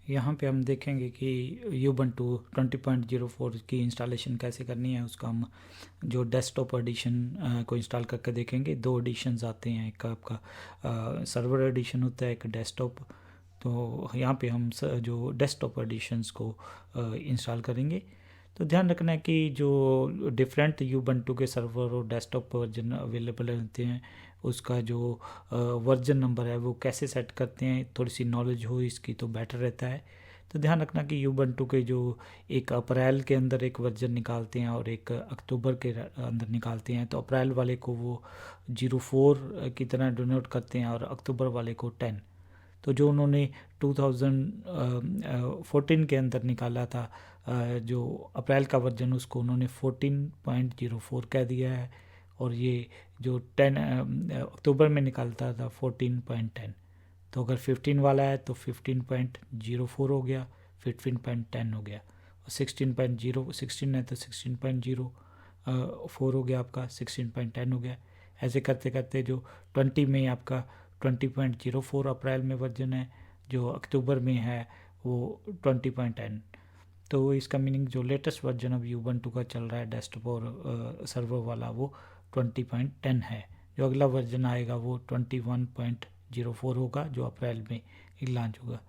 यहाँ पे हम देखेंगे कि यूबंटू 20.04 की इंस्टॉलेशन कैसे करनी है। उसका हम जो डेस्कटॉप एडिशन को इंस्टॉल करके देखेंगे। दो एडिशंस आते हैं, एक आपका सर्वर एडिशन होता है, एक डेस्कटॉप। तो यहाँ पे हम जो डेस्कटॉप एडिशंस को इंस्टॉल करेंगे। तो ध्यान रखना है कि जो डिफरेंट यूबंटू के सर्वर और डेस्कटॉप वर्जन अवेलेबल होते हैं, उसका जो वर्जन नंबर है वो कैसे सेट करते हैं, थोड़ी सी नॉलेज हो इसकी तो बेटर रहता है। तो ध्यान रखना कि यूबंटू के जो एक अप्रैल के अंदर एक वर्जन निकालते हैं और एक अक्टूबर के अंदर निकालते हैं। तो अप्रैल वाले को वो 04 की तरह डिनोट करते हैं और अक्टूबर वाले को 10। तो जो उन्होंने 2014 के अंदर निकाला था जो अप्रैल का वर्जन, उसको उन्होंने 14.04 कह दिया है। और ये जो 10 अक्टूबर में निकालता था 14.10। तो अगर 15 वाला है तो 15.04 हो गया, 15.10 हो गया। और 16 है तो 16.04 हो गया आपका, 16.10 हो गया। ऐसे करते करते जो 20 में आपका 20.04 अप्रैल में वर्जन है, जो अक्टूबर में है वो 20.10। तो इसका मीनिंग जो लेटेस्ट वर्जन अब यूबंटू का चल रहा है डेस्कटॉप और सर्वर वाला, वो 20.10 है। जो अगला वर्जन आएगा वो 21.04 होगा, जो अप्रैल में लॉन्च होगा।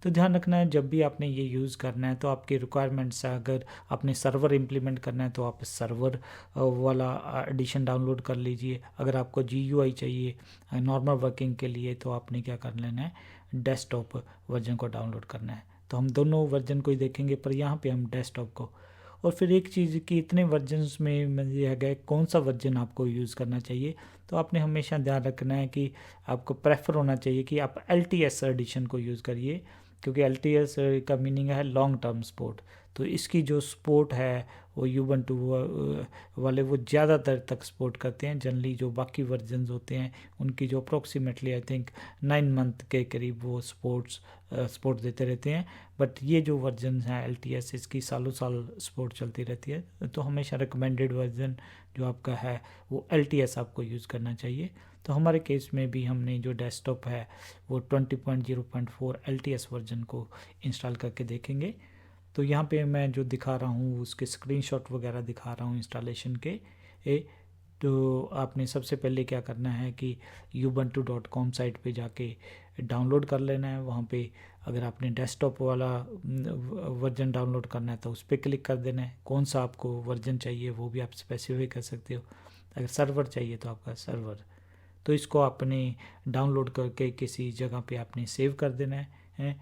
तो ध्यान रखना है जब भी आपने ये यूज़ करना है तो आपकी रिक्वायरमेंट्स है। अगर आपने सर्वर इम्प्लीमेंट करना है तो आप सर्वर वाला एडिशन डाउनलोड कर लीजिए। अगर आपको GUI चाहिए नॉर्मल वर्किंग के लिए तो आपने क्या कर लेना है, डेस्कटॉप वर्जन को डाउनलोड करना है। तो हम दोनों वर्जन को ही देखेंगे, पर यहाँ पे हम डेस्कटॉप को। और फिर एक चीज़ कि इतने वर्जन्स में यह गए कौन सा वर्जन आपको यूज़ करना चाहिए। तो आपने हमेशा ध्यान रखना है कि आपको प्रेफर होना चाहिए कि आप LTS एडिशन को यूज़ करिए, क्योंकि LTS का मीनिंग है लॉन्ग टर्म सपोर्ट। तो इसकी जो सपोर्ट है वो यूबंटू वाले वो ज़्यादातर तक सपोर्ट करते हैं। जनरली जो बाकी वर्जन्स होते हैं उनकी जो अप्रोक्सीमेटली आई थिंक 9 मंथ के करीब वो सपोर्ट देते रहते हैं। बट ये जो वर्जन है LTS, इसकी सालों साल सपोर्ट चलती रहती है। तो हमेशा रिकमेंडेड वर्जन जो आपका है वो LTS आपको यूज़ करना चाहिए। तो हमारे केस में भी हमने जो डेस्कटॉप है वो 20.0.4 LTS वर्जन को इंस्टॉल करके देखेंगे। तो यहाँ पे मैं जो दिखा रहा हूँ उसके स्क्रीनशॉट वगैरह दिखा रहा हूँ इंस्टॉलेशन के। तो आपने सबसे पहले क्या करना है कि ubuntu.com साइट पे जाके डाउनलोड कर लेना है। वहाँ पे अगर आपने डेस्कटॉप वाला वर्जन डाउनलोड करना है तो उस पर क्लिक कर देना है। कौन सा आपको वर्जन चाहिए वो भी आप स्पेसिफाई कर सकते हो। अगर सर्वर चाहिए तो आपका सर्वर। तो इसको आपने डाउनलोड करके किसी जगह पे आपने सेव कर देना है।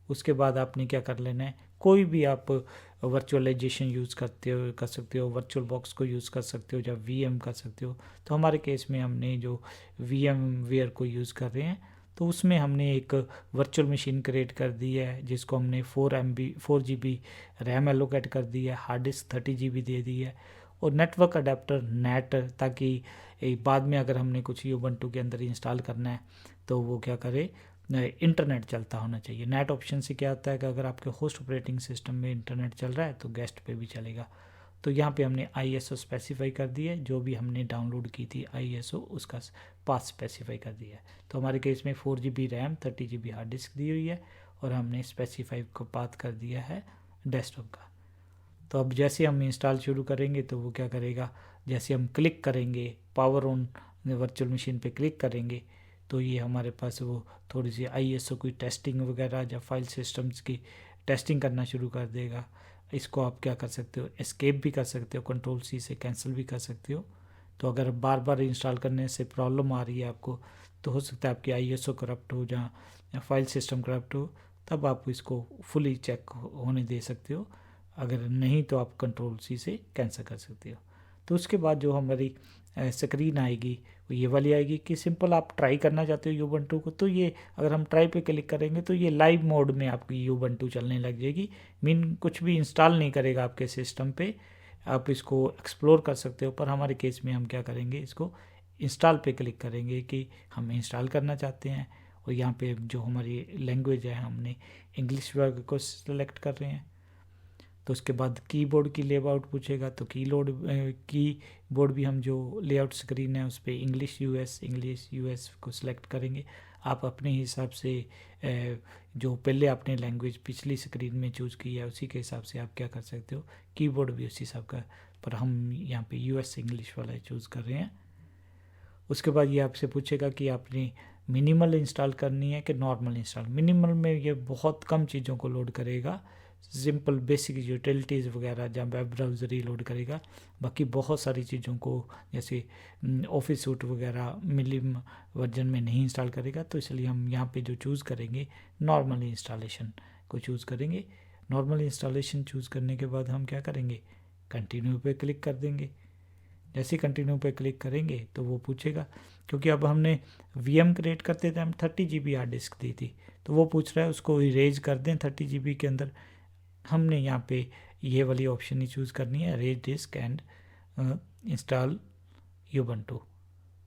उसके बाद आपने क्या कर लेना है, कोई भी आप वर्चुअलाइजेशन यूज़ कर सकते हो, वर्चुअल बॉक्स को यूज़ कर सकते हो या VM कर सकते हो। तो हमारे केस में हमने जो VMware को यूज़ कर रहे हैं तो उसमें हमने एक वर्चुअल मशीन क्रिएट कर दी है, जिसको हमने 4 GB रैम एलोकेट कर दी है, हार्ड डिस्क 30 GB दे दी है, और नेटवर्क अडेप्टर नेट, ताकि बाद में अगर हमने कुछ यूबंटू के अंदर इंस्टॉल करना है तो वो क्या करे, इंटरनेट चलता होना चाहिए। नेट ऑप्शन से क्या होता है कि अगर आपके होस्ट ऑपरेटिंग सिस्टम में इंटरनेट चल रहा है तो गेस्ट पे भी चलेगा। तो यहाँ पे हमने ISO स्पेसिफाई कर दी है, जो भी हमने डाउनलोड की थी ISO उसका पाथ स्पेसिफाई कर दिया है। तो हमारे केस में 4 GB RAM 30 GB hard disk दी हुई है और हमने स्पेसिफाई को पाथ कर दिया है डेस्कटॉप का। तो अब जैसे हम इंस्टॉल शुरू करेंगे तो वो क्या करेगा, जैसे हम क्लिक करेंगे पावर ऑन वर्चुअल मशीन पे क्लिक करेंगे तो ये हमारे पास वो थोड़ी सी ISO की टेस्टिंग वगैरह या फाइल सिस्टम्स की टेस्टिंग करना शुरू कर देगा। इसको आप क्या कर सकते हो, एस्केप भी कर सकते हो, Ctrl+C से कैंसिल भी कर सकते हो। तो अगर बार बार इंस्टॉल करने से प्रॉब्लम आ रही है आपको, तो हो सकता है आपकी ISO करप्ट हो या फाइल सिस्टम करप्ट हो, तब आप इसको फुली चेक होने दे सकते हो। अगर नहीं तो आप Ctrl+C से कैंसिल कर सकते हो। तो उसके बाद जो हमारी स्क्रीन आएगी वो ये वाली आएगी कि सिंपल आप ट्राई करना चाहते हो यूबंटू को, तो ये अगर हम ट्राई पे क्लिक करेंगे तो ये लाइव मोड में आपकी यूबंटू चलने लग जाएगी। मीन कुछ भी इंस्टॉल नहीं करेगा आपके सिस्टम पे, आप इसको एक्सप्लोर कर सकते हो। पर हमारे केस में हम क्या करेंगे, इसको इंस्टॉल पे क्लिक करेंगे कि हम इंस्टॉल करना चाहते हैं। और यहाँ पे जो हमारी लैंग्वेज है हमने इंग्लिश वर्ग को सिलेक्ट कर रहे हैं। तो उसके बाद कीबोर्ड की लेआउट पूछेगा तो कीबोर्ड भी हम जो लेआउट स्क्रीन है उस पर इंग्लिश US को सिलेक्ट करेंगे। आप अपने हिसाब से जो पहले आपने लैंग्वेज पिछली स्क्रीन में चूज़ की है उसी के हिसाब से आप क्या कर सकते हो, कीबोर्ड भी उसी हिसाब का, पर हम यहाँ पे यूएस इंग्लिश वाला चूज़ कर रहे हैं। उसके बाद ये आपसे पूछेगा कि आपने मिनिमल इंस्टॉल करनी है कि नॉर्मल इंस्टॉल। मिनिमल में ये बहुत कम चीज़ों को लोड करेगा, सिंपल बेसिक यूटिलिटीज़ वगैरह जहाँ वेब ब्राउज़र ही लोड करेगा, बाकी बहुत सारी चीज़ों को जैसे ऑफिस सूट वगैरह मिनिमम वर्जन में नहीं इंस्टॉल करेगा। तो इसलिए हम यहाँ पे जो चूज़ करेंगे नॉर्मल इंस्टॉलेशन को चूज़ करेंगे। नॉर्मल इंस्टॉलेशन चूज़ करने के बाद हम क्या करेंगे, कंटिन्यू पे क्लिक कर देंगे। जैसे कंटिन्यू पे क्लिक करेंगे तो वो पूछेगा, क्योंकि अब हमने VM क्रिएट करते थे हम 30 GB हार्ड डिस्क दी थी, तो वो पूछ रहा है उसको इरेज कर दें 30 GB के अंदर। हमने यहाँ पे ये वाली ऑप्शन ही चूज़ करनी है, erase disk and install Ubuntu.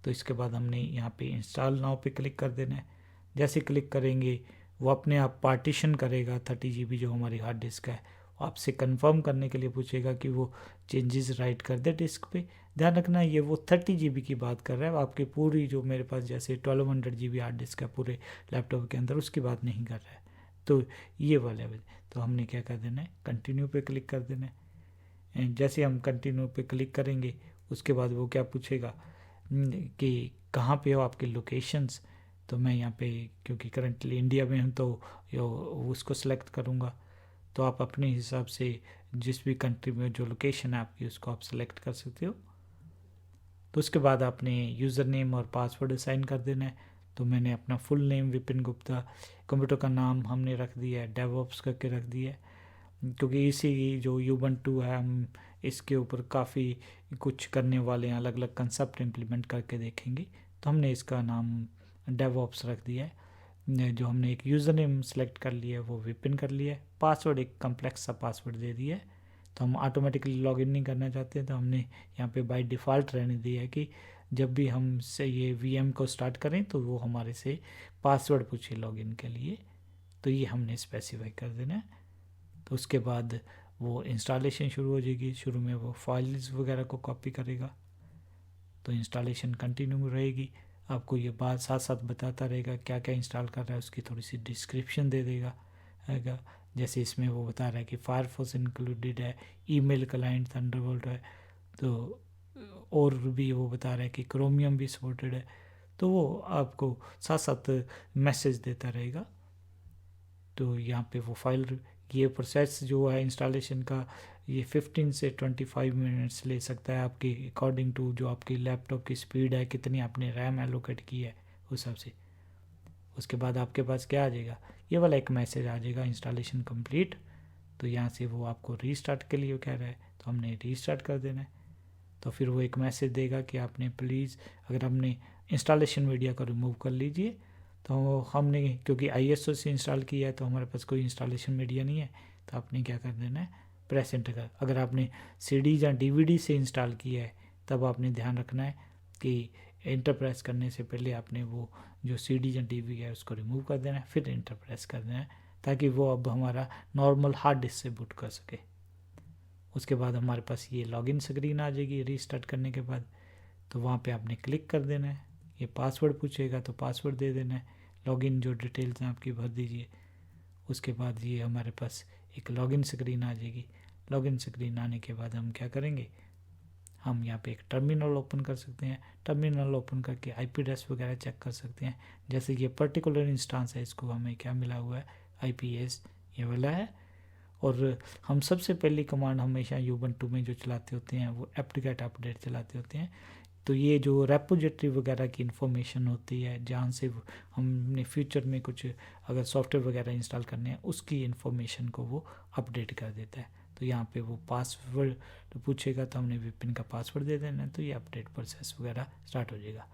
तो इसके बाद हमने यहाँ पे इंस्टॉल नाउ पे क्लिक कर देना है। जैसे क्लिक करेंगे वो अपने आप पार्टीशन करेगा 30 GB जो हमारी हार्ड डिस्क है। आपसे कंफर्म करने के लिए पूछेगा कि वो चेंजेस राइट कर दे डिस्क पे। ध्यान रखना ये वो 30 GB की बात कर रहा है, आपकी पूरी जो मेरे पास जैसे 1200 GB हार्ड डिस्क है पूरे लैपटॉप के अंदर, उसकी बात नहीं कर रहा है। तो ये वाले तो हमने क्या कर देना है, कंटिन्यू पे क्लिक कर देना है। जैसे हम कंटिन्यू पे क्लिक करेंगे उसके बाद वो क्या पूछेगा कि कहाँ पे हो आपके लोकेशंस। तो मैं यहाँ पे क्योंकि करंटली इंडिया में हूँ तो उसको सेलेक्ट करूँगा। तो आप अपने हिसाब से जिस भी कंट्री में जो लोकेशन है आपकी उसको आप सेलेक्ट कर सकते हो। तो उसके बाद आपने यूज़र नेम और पासवर्ड असाइन कर देना है। तो मैंने अपना full name Vipin Gupta, computer का नाम हमने रख दिया है डेवऑप्स करके रख दिया है, क्योंकि इसी जो यूबंटू है हम इसके ऊपर काफ़ी कुछ करने वाले हैं, अलग अलग कंसेप्ट इम्प्लीमेंट करके देखेंगे। तो हमने इसका नाम डेवऑप्स रख दिया है। जो हमने एक यूज़र नेम सेलेक्ट कर लिया है वो विपिन कर लिया है। पासवर्ड एक कम्प्लेक्स सा पासवर्ड दे दिया है। तो हम ऑटोमेटिकली लॉगिन नहीं करना चाहते हैं, तो हमने यहाँ पे बाय डिफ़ॉल्ट रहने दिया है कि जब भी हम से ये VM को स्टार्ट करें तो वो हमारे से पासवर्ड पूछे लॉगिन के लिए। तो ये हमने स्पेसिफाई कर देना है। तो उसके बाद वो इंस्टॉलेशन शुरू हो जाएगी। शुरू में वो फाइल्स वगैरह को कॉपी करेगा, तो इंस्टॉलेशन कंटिन्यू रहेगी। आपको ये बात साथ साथ बताता रहेगा क्या क्या इंस्टॉल कर रहा है, उसकी थोड़ी सी डिस्क्रिप्शन दे देगा है। जैसे इसमें वो बता रहा है कि फायरफॉक्स इंक्लूडेड है, ईमेल क्लाइंट थंडरबोल्ट है, तो और भी वो बता रहा है कि क्रोमियम भी सपोर्टेड है। तो वो आपको साथ साथ मैसेज देता रहेगा। तो यहाँ पे वो फाइल ये प्रोसेस जो है इंस्टॉलेशन का ये 15 से 25 मिनट्स ले सकता है, आपके अकॉर्डिंग टू जो आपकी लैपटॉप की स्पीड है, कितनी आपने रैम एलोकेट की है उस हिसाब से। उसके बाद आपके पास क्या आ जाएगा, ये वाला एक मैसेज आ जाएगा इंस्टॉलेशन कंप्लीट। तो यहाँ से वो आपको रीस्टार्ट के लिए कह रहा है, तो हमने रीस्टार्ट कर देना है। तो फिर वो एक मैसेज देगा कि आपने प्लीज़ अगर हमने इंस्टॉलेशन मीडिया को रिमूव कर लीजिए। तो हमने क्योंकि ISO से इंस्टॉल किया है तो हमारे पास कोई इंस्टॉलेशन मीडिया नहीं है, तो आपने क्या कर देना है, प्रेस एंटर कर। अगर आपने CD या DVD से इंस्टॉल किया है तब आपने ध्यान रखना है कि एंटर प्रेस करने से पहले आपने वो जो CD या DVD है उसको रिमूव कर देना है, फिर एंटर प्रेस कर देना है, ताकि वो अब हमारा नॉर्मल हार्ड डिस्क से बूट कर सके। उसके बाद हमारे पास ये लॉगिन स्क्रीन आ जाएगी रीस्टार्ट करने के बाद। तो वहाँ पे आपने क्लिक कर देना है, ये पासवर्ड पूछेगा तो पासवर्ड दे देना है, लॉगिन जो डिटेल्स हैं आपकी भर दीजिए। उसके बाद ये हमारे पास एक लॉगिन स्क्रीन आ जाएगी। लॉगिन स्क्रीन आने के बाद हम क्या करेंगे, हम यहाँ पे एक टर्मिनल ओपन कर सकते हैं। टर्मिनल ओपन करके IP एड्रेस वगैरह चेक कर सकते हैं। जैसे ये पर्टिकुलर इंस्टांस है, इसको हमें क्या मिला हुआ है, IPS ये वाला है। और हम सबसे पहली कमांड हमेशा यूबंटू में जो चलाते होते हैं वो एप्ट-गेट अपडेट चलाते होते हैं। तो ये जो रेपोजिटरी वगैरह की इन्फॉर्मेशन होती है जहाँ से हमने फ्यूचर में कुछ अगर सॉफ्टवेयर वगैरह इंस्टॉल करने हैं उसकी इन्फॉर्मेशन को वो अपडेट कर देता है। तो यहाँ पे वो पासवर्ड पूछेगा तो हमने विपिन का पासवर्ड दे देना है, तो ये अपडेट प्रोसेस वगैरह स्टार्ट हो जाएगा।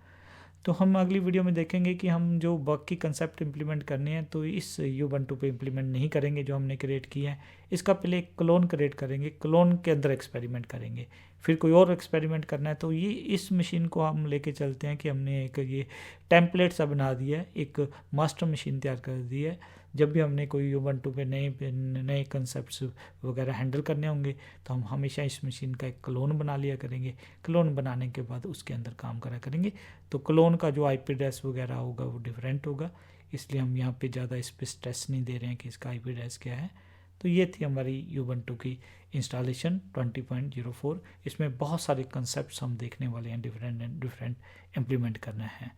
तो हम अगली वीडियो में देखेंगे कि हम जो बाकी कंसेप्ट इंप्लीमेंट करने हैं तो इस यूबंटू पे इंप्लीमेंट नहीं करेंगे जो हमने क्रिएट किया है। इसका पहले एक क्लोन क्रिएट करेंगे, क्लोन के अंदर एक्सपेरिमेंट करेंगे, फिर कोई और एक्सपेरिमेंट करना है तो ये इस मशीन को हम लेके चलते हैं कि हमने एक ये टेम्पलेट सा बना दिया है, एक मास्टर मशीन तैयार कर दी है जब भी हमने कोई यूबंटू पे नए कंसेप्ट वगैरह हैंडल करने होंगे तो हम हमेशा इस मशीन का एक क्लोन बना लिया करेंगे। क्लोन बनाने के बाद उसके अंदर काम करा करेंगे। तो क्लोन का जो IP एड्रेस वगैरह होगा वो डिफरेंट होगा, इसलिए हम यहाँ पे ज़्यादा इस पर स्ट्रेस नहीं दे रहे हैं कि इसका IP एड्रेस क्या है। तो ये थी हमारी यूबंटू की इंस्टॉलेशन 20.04। इसमें बहुत सारे कंसेप्ट हम देखने वाले हैं, डिफरेंट इम्प्लीमेंट करना है।